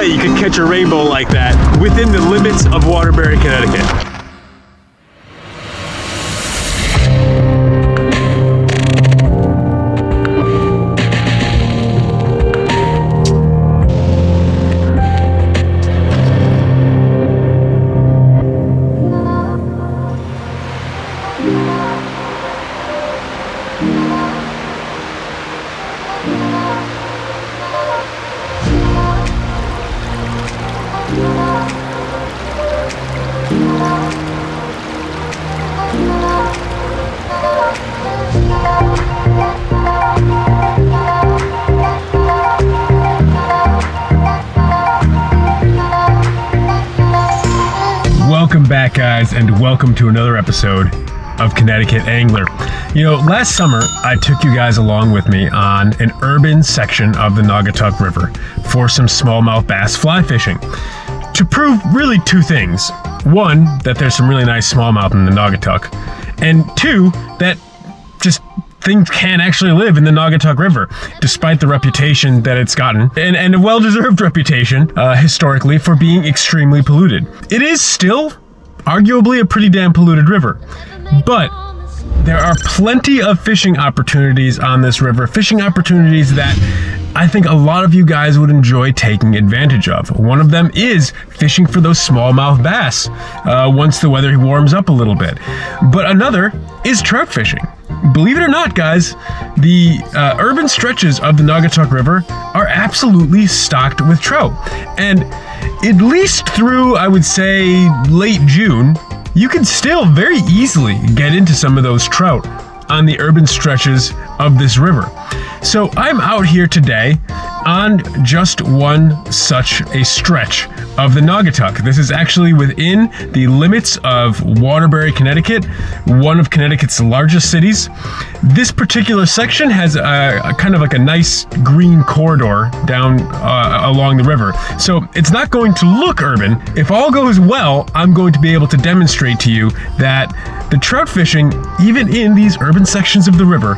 that you could catch a rainbow like that within the limits of Waterbury, Connecticut. Welcome back, guys, and welcome to another episode of Connecticut Angler. You know, last summer I took you guys along with me on an urban section of the Naugatuck River for some smallmouth bass fly fishing to prove really two things. One, that there's some really nice smallmouth in the Naugatuck, and two, that just things can actually live in the Naugatuck River, despite the reputation that it's gotten, and a well-deserved reputation historically for being extremely polluted. It is still arguably a pretty damn polluted river, but there are plenty of fishing opportunities on this river, fishing opportunities that I think a lot of you guys would enjoy taking advantage of. One of them is fishing for those smallmouth bass once the weather warms up a little bit. But another is trout fishing. Believe it or not, guys, the urban stretches of the Naugatuck River are absolutely stocked with trout. And at least through, I would say, late June, you can still very easily get into some of those trout on the urban stretches of this river. So I'm out here today on just one such a stretch of the Naugatuck. This is actually within the limits of Waterbury, Connecticut, one of Connecticut's largest cities. This particular section has a kind of like a nice green corridor down along the river. So it's not going to look urban. If all goes well, I'm going to be able to demonstrate to you that the trout fishing, even in these urban sections of the river,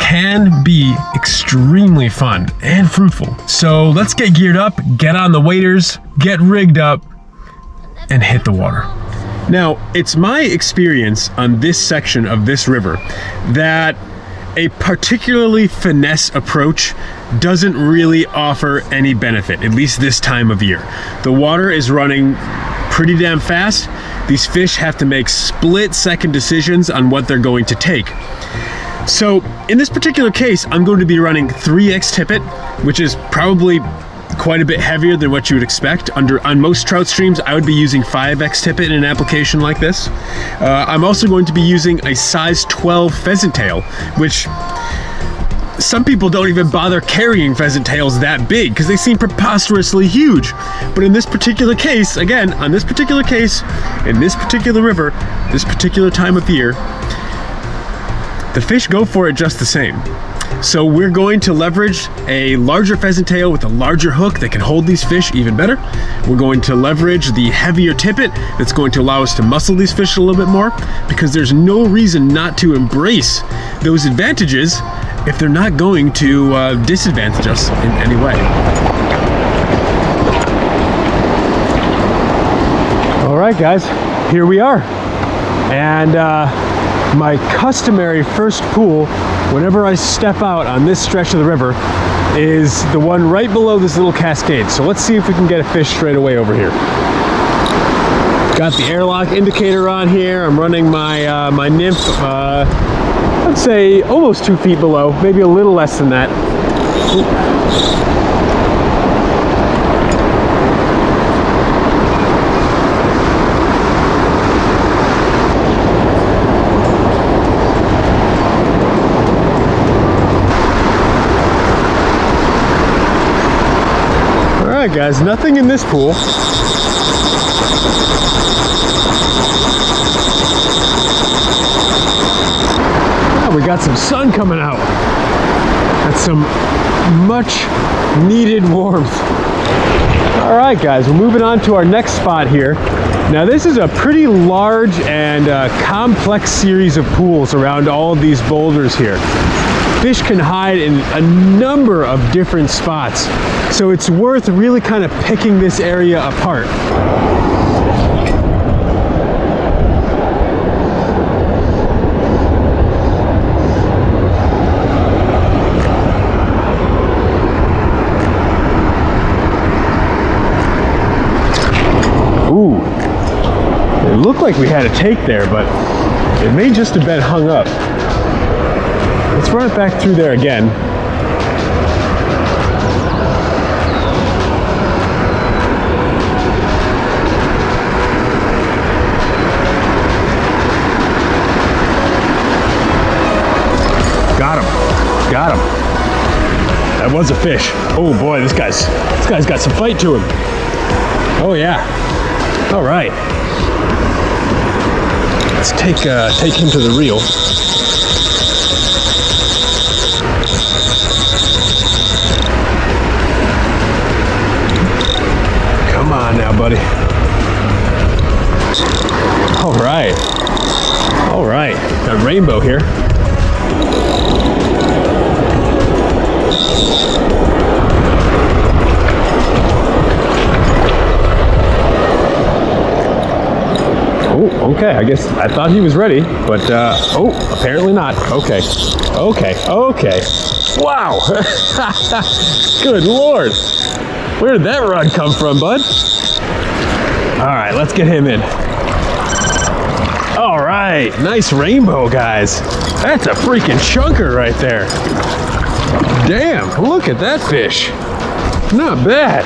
can be extremely fun and fruitful. So let's get geared up, get on the waders, get rigged up, and hit the water. Now, it's my experience on this section of this river that a particularly finesse approach doesn't really offer any benefit, at least this time of year. The water is running pretty damn fast. These fish have to make split-second decisions on what they're going to take. So in this particular case, I'm going to be running 3X tippet, which is probably quite a bit heavier than what you would expect. On most trout streams, I would be using 5X tippet in an application like this. I'm also going to be using a size 12 pheasant tail, which some people don't even bother carrying pheasant tails that big because they seem preposterously huge. But in this particular case, again, on this particular case, in this particular river, this particular time of year, the fish go for it just the same. So we're going to leverage a larger pheasant tail with a larger hook that can hold these fish even better. We're going to leverage the heavier tippet that's going to allow us to muscle these fish a little bit more, because there's no reason not to embrace those advantages if they're not going to disadvantage us in any way. All right, guys, here we are. And my customary first pool, whenever I step out on this stretch of the river, is the one right below this little cascade. So let's see if we can get a fish straight away over here. Got the airlock indicator on here. I'm running my my nymph, I'd say almost 2 feet below, maybe a little less than that. Alright guys, nothing in this pool. Oh, we got some sun coming out. That's some much needed warmth. Alright guys, we're moving on to our next spot here. Now this is a pretty large and complex series of pools around all of these boulders here. fish can hide in a number of different spots. So it's worth really kind of picking this area apart. Ooh, it looked like we had a take there, but it may just have been hung up. Let's run it back through there again. Got him. Got him. That was a fish. Oh boy, this guy's got some fight to him. Oh yeah. All right. Let's take him to the reel. Come on now, buddy. All right. All right. Got a rainbow here. Oh, okay. I guess I thought he was ready, but oh, apparently not. Okay. Okay. Okay. Wow. Good Lord. Where did that rod come from, bud? All right, let's get him in. All right, nice rainbow, guys. That's a freaking chunker right there. Damn, look at that fish. Not bad.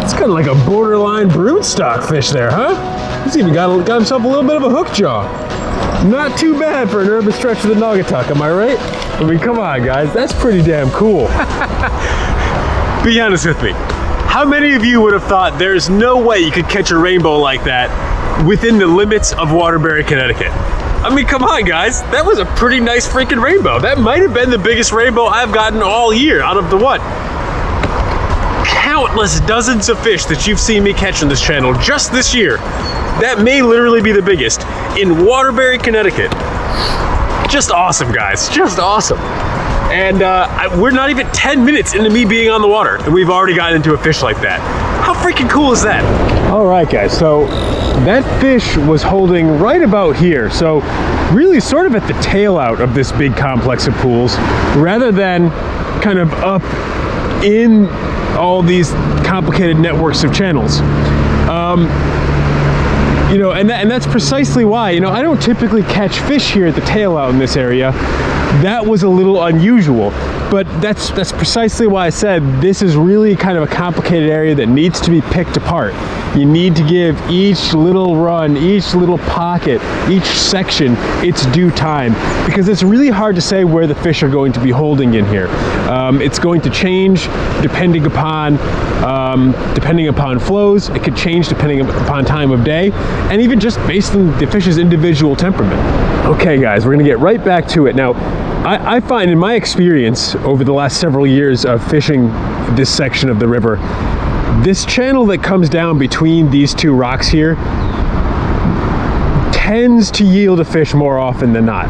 It's kind of like a borderline broodstock fish there, huh? He's even got himself a little bit of a hook jaw. Not too bad for an urban stretch of the Naugatuck, am I right? I mean, come on, guys, that's pretty damn cool. Be honest with me. How many of you would have thought there's no way you could catch a rainbow like that within the limits of Waterbury, Connecticut? I mean, come on, guys. That was a pretty nice freaking rainbow. That might have been the biggest rainbow I've gotten all year out of the what? Countless dozens of fish that you've seen me catch on this channel just this year. That may literally be the biggest in Waterbury, Connecticut. Just awesome, guys. Just awesome. And we're not even 10 minutes into me being on the water, and we've already gotten into a fish like that. How freaking cool is that? All right, guys, so that fish was holding right about here. So really sort of at the tail out of this big complex of pools, rather than kind of up in all these complicated networks of channels. You know, and that's precisely why, you know, I don't typically catch fish here at the tail out in this area. That was a little unusual, but that's precisely why I said this is really kind of a complicated area that needs to be picked apart. You need to give each little run, each little pocket, each section its due time, because it's really hard to say where the fish are going to be holding in here. It's going to change depending upon flows. It could change depending upon time of day, and even just based on the fish's individual temperament. Okay, guys, we're gonna get right back to it. Now, I find in my experience over the last several years of fishing this section of the river, this channel that comes down between these two rocks here tends to yield a fish more often than not.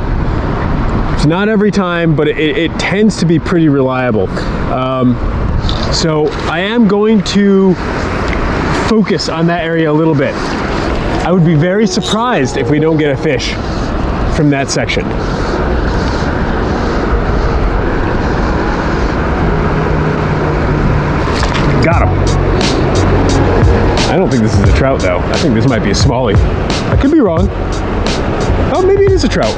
It's not every time, but it tends to be pretty reliable. So I am going to focus on that area a little bit. I would be very surprised if we don't get a fish from that section. Got him. I don't think this is a trout though. I think this might be a smallie. I could be wrong. Oh, maybe it is a trout.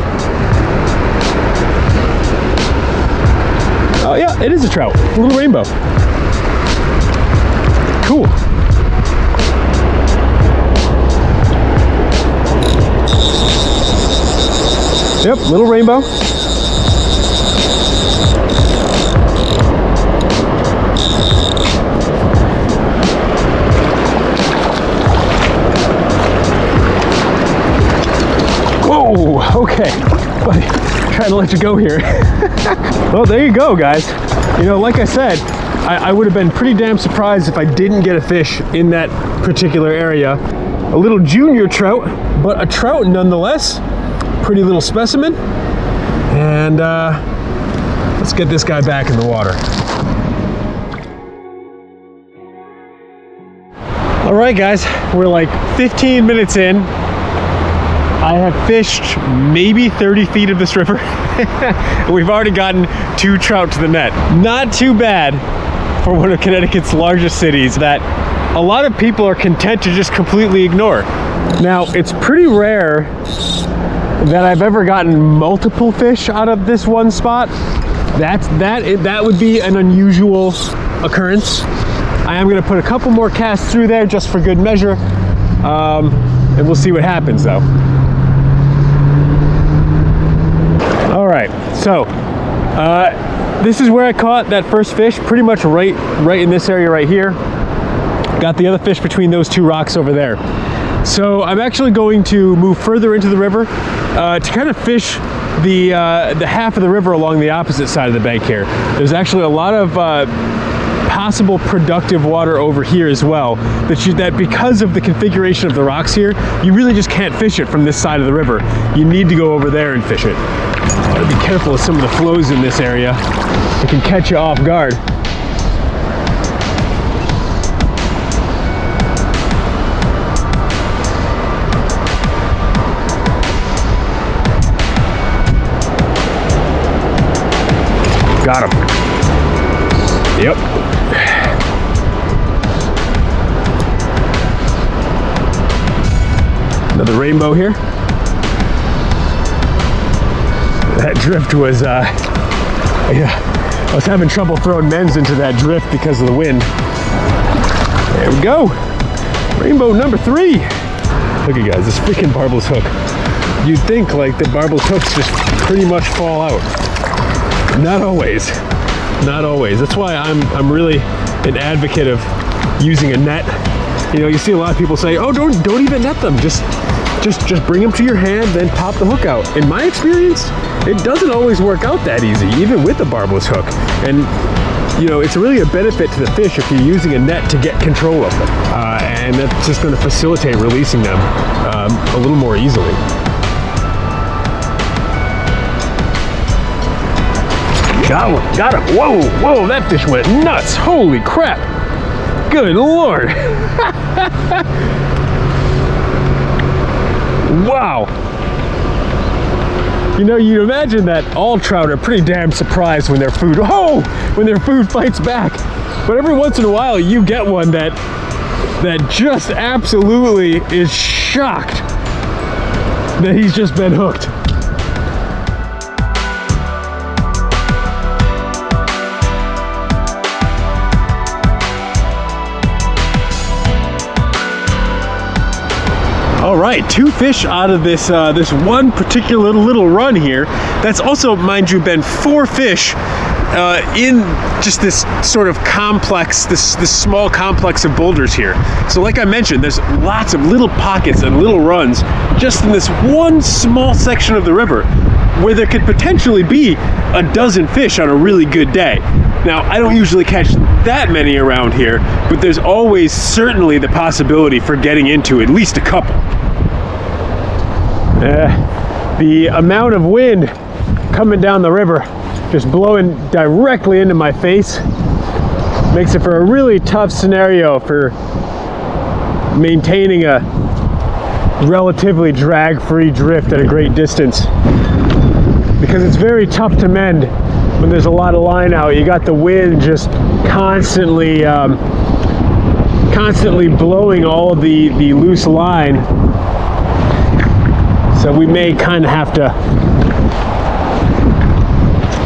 Oh yeah, it is a trout. A little rainbow. Cool. Yep, little rainbow. Whoa, okay. Buddy, trying to let you go here. Well, there you go, guys. You know, like I said, I would have been pretty damn surprised if I didn't get a fish in that particular area. A little junior trout, but a trout nonetheless. Pretty little specimen. And Let's get this guy back in the water. All right, guys, we're like 15 minutes in. I have fished maybe 30 feet of this river. We've already gotten 2 trout to the net. Not too bad for one of Connecticut's largest cities that a lot of people are content to just completely ignore. Now, it's pretty rare that I've ever gotten multiple fish out of this one spot. That would be an unusual occurrence. I am gonna put a couple more casts through there just for good measure, and we'll see what happens though. All right, so this is where I caught that first fish, pretty much right in this area right here. Got the other fish between those 2 rocks over there. So I'm actually going to move further into the river to kind of fish the half of the river along the opposite side of the bank here. There's actually a lot of possible productive water over here as well, that because of the configuration of the rocks here, you really just can't fish it from this side of the river. You need to go over there and fish it. Gotta be careful of some of the flows in this area. It can catch you off guard. Got him. Yep. Another rainbow here. That drift was, I was having trouble throwing men's into that drift because of the wind. There we go. Rainbow number 3. Look at you guys, this freaking barbless hook. You'd think like the barbless hooks just pretty much fall out. Not always. Not always. That's why I'm really an advocate of using a net. You know, you see a lot of people say, "Oh, don't even net them. Just bring them to your hand, then pop the hook out." In my experience, it doesn't always work out that easy, even with a barbless hook. And you know, it's really a benefit to the fish if you're using a net to get control of them, and that's just going to facilitate releasing them a little more easily. Got him. Whoa, that fish went nuts. Holy crap. Good Lord. Wow. You know, you imagine that all trout are pretty damn surprised when their food fights back. But every once in a while you get one that just absolutely is shocked that he's just been hooked. All right, 2 fish out of this this one particular little run here. That's also, mind you, been 4 fish in just this sort of complex, this small complex of boulders here. So like I mentioned, there's lots of little pockets and little runs just in this one small section of the river where there could potentially be a dozen fish on a really good day. Now, I don't usually catch that many around here, but there's always certainly the possibility for getting into at least a couple. The amount of wind coming down the river, just blowing directly into my face, makes it for a really tough scenario for maintaining a relatively drag-free drift at a great distance, because it's very tough to mend when there's a lot of line out. You got the wind just constantly blowing all of the loose line. So we may kind of have to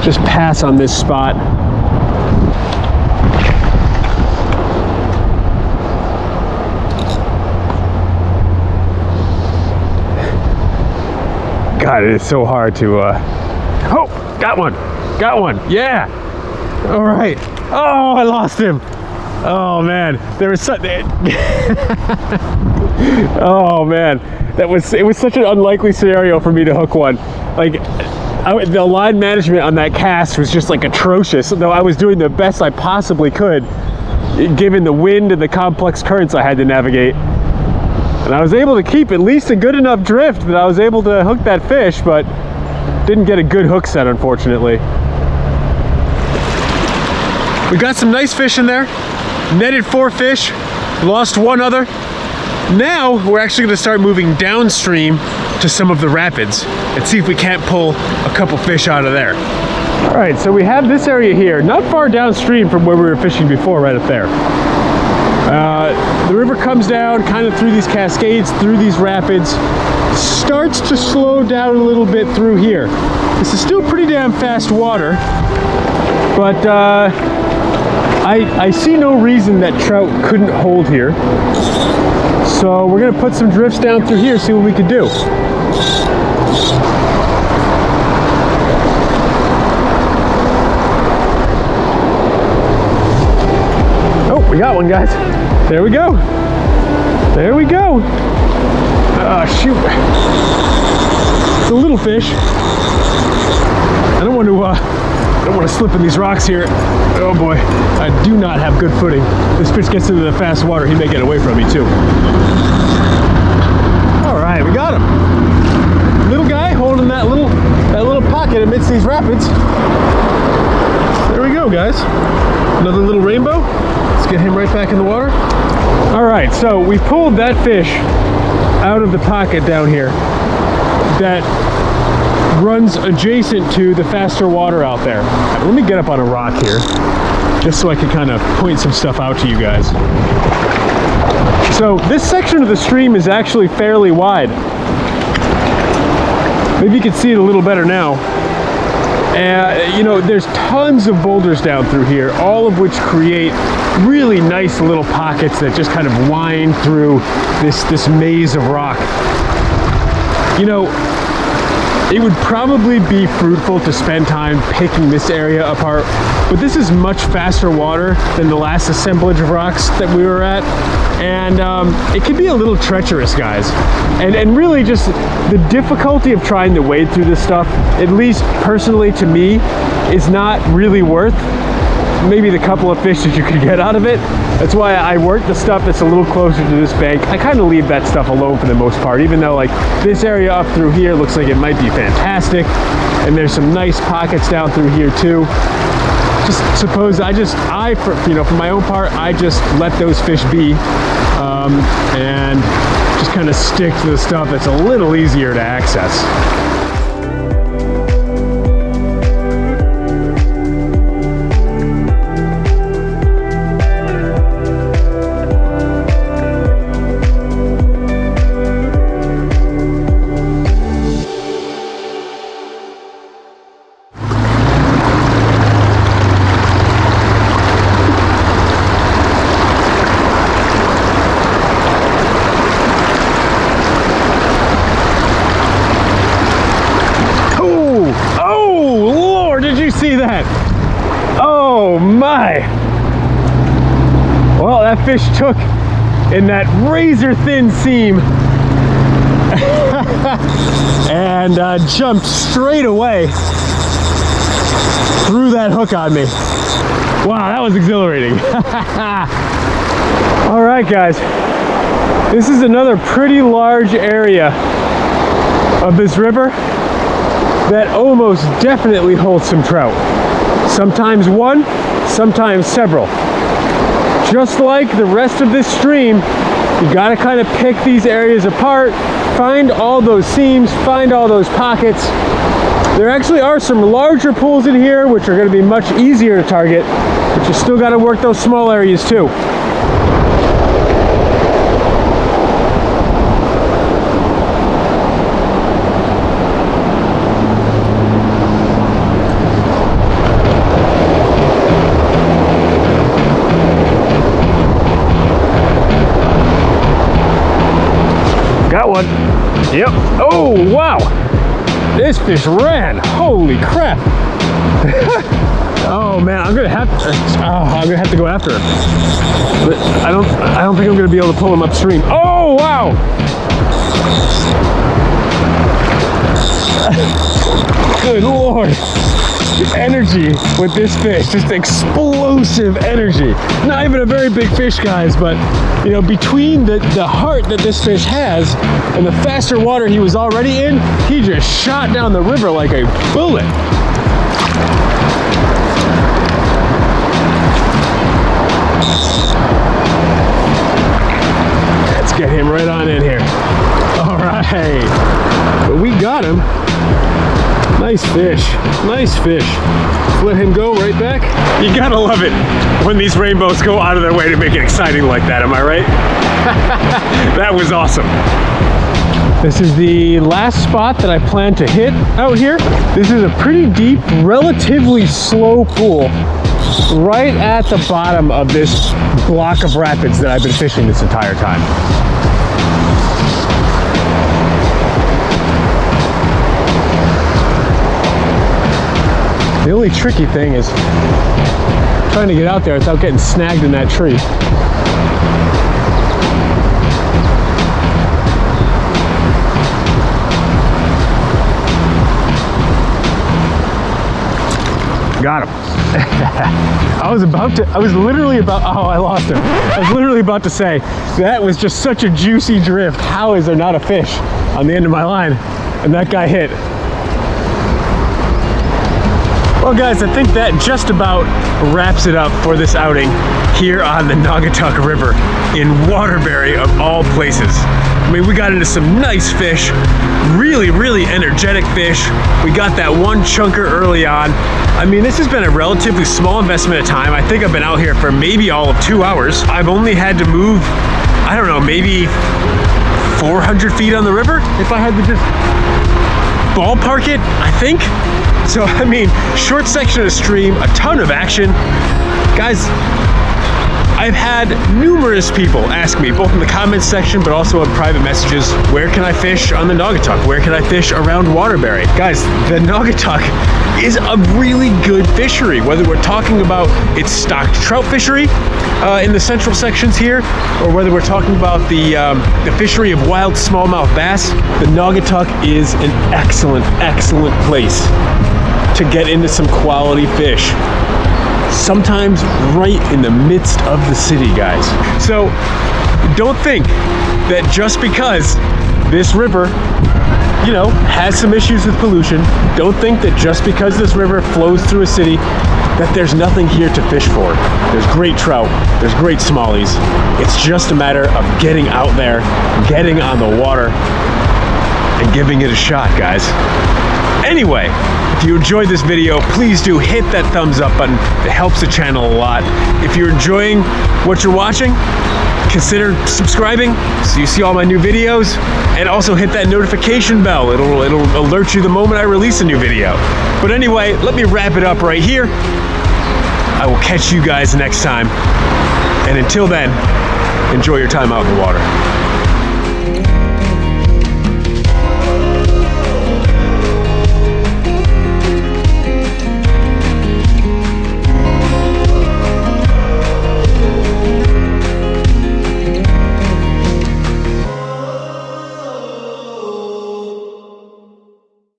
just pass on this spot. God, it is so hard to, oh, got one, yeah. All right, oh, I lost him. Oh man, there was something. Oh man, it was such an unlikely scenario for me to hook one. Like, the line management on that cast was just like atrocious, though I was doing the best I possibly could given the wind and the complex currents I had to navigate. And I was able to keep at least a good enough drift that I was able to hook that fish, but didn't get a good hook set, unfortunately. We got some nice fish in there. Netted 4 fish, lost 1 other. Now we're actually going to start moving downstream to some of the rapids and see if we can't pull a couple fish out of there. All right, so we have this area here, not far downstream from where we were fishing before, right up there. The river comes down kind of through these cascades, through these rapids, starts to slow down a little bit through here. This is still pretty damn fast water, but I see no reason that trout couldn't hold here. So we're gonna put some drifts down through here, see what we can do. Oh, we got one, guys. There we go. There we go. Oh, shoot. It's a little fish. I don't want to slip in these rocks here. Oh boy, I do not have good footing. This fish gets into the fast water, he may get away from me too. All right, we got him. Little guy holding that little pocket amidst these rapids. There we go, guys. Another little rainbow. Let's get him right back in the water. All right, so we pulled that fish out of the pocket down here that runs adjacent to the faster water out there. Let me get up on a rock here just so I can kind of point some stuff out to you guys. So this section of the stream is actually fairly wide. Maybe you can see it a little better now. You know, there's tons of boulders down through here, all of which create really nice little pockets that just kind of wind through this maze of rock. You know, it would probably be fruitful to spend time picking this area apart, but this is much faster water than the last assemblage of rocks that we were at, and it can be a little treacherous, guys. And really just the difficulty of trying to wade through this stuff, at least personally to me, is not really worth maybe the couple of fish that you could get out of it. That's why I work the stuff that's a little closer to this bank. I kind of leave that stuff alone for the most part, even though like this area up through here looks like it might be fantastic, and there's some nice pockets down through here too. Just suppose for my own part, I just let those fish be, and just kind of stick to the stuff that's a little easier to access. See that? Oh my! Well, that fish took in that razor thin seam and jumped straight away threw that hook on me. Wow, that was exhilarating. All right, guys, this is another pretty large area of this river that almost definitely holds some trout. Sometimes one, sometimes several. Just like the rest of this stream, you gotta kind of pick these areas apart, find all those seams, find all those pockets. There actually are some larger pools in here which are gonna be much easier to target, but you still gotta work those small areas too. Got one. Yep. Oh, wow. This fish ran. Holy crap. Oh man, I'm gonna have to go after him. But I don't think I'm gonna be able to pull him upstream. Oh wow. Good Lord. The energy with this fish, just explosive energy. Not even a very big fish, guys, but you know, between the heart that this fish has and the faster water he was already in, he just shot down the river like a bullet. get him right on in here. All right, but we got him. Nice fish, nice fish. Let's let him go right back. You gotta love it when these rainbows go out of their way to make it exciting like that, am I right? That was awesome. This is the last spot that I plan to hit out here. This is a pretty deep, relatively slow pool right at the bottom of this block of rapids that I've been fishing this entire time. The only tricky thing is trying to get out there without getting snagged in that tree. Got him. I was literally about, oh, I lost him. I was literally about to say, that was just such a juicy drift. How is there not a fish on the end of my line? And that guy hit. Well guys, I think that just about wraps it up for this outing here on the Naugatuck River in Waterbury of all places. I mean, we got into some nice fish, really, really energetic fish. We got that one chunker early on. I mean, this has been a relatively small investment of time. I think I've been out here for maybe all of 2 hours. I've only had to move, I don't know, maybe 400 feet on the river if I had to just ballpark it, I think. So, I mean, short section of stream, a ton of action. Guys, I've had numerous people ask me, both in the comments section, but also in private messages, where can I fish on the Naugatuck? Where can I fish around Waterbury? Guys, the Naugatuck is a really good fishery, whether we're talking about its stocked trout fishery in the central sections here, or whether we're talking about the fishery of wild smallmouth bass. The Naugatuck is an excellent, excellent place to get into some quality fish. Sometimes right in the midst of the city, guys. So don't think that just because this river, you know, has some issues with pollution, don't think that just because this river flows through a city that there's nothing here to fish for. There's great trout, there's great smallies. It's just a matter of getting out there, getting on the water, and giving it a shot, guys. Anyway, if you enjoyed this video, please do hit that thumbs up button. It helps the channel a lot. If you're enjoying what you're watching, consider subscribing so you see all my new videos, and also hit that notification bell. It'll alert you the moment I release a new video. But anyway, let me wrap it up right here. I will catch you guys next time. And until then, enjoy your time out in the water.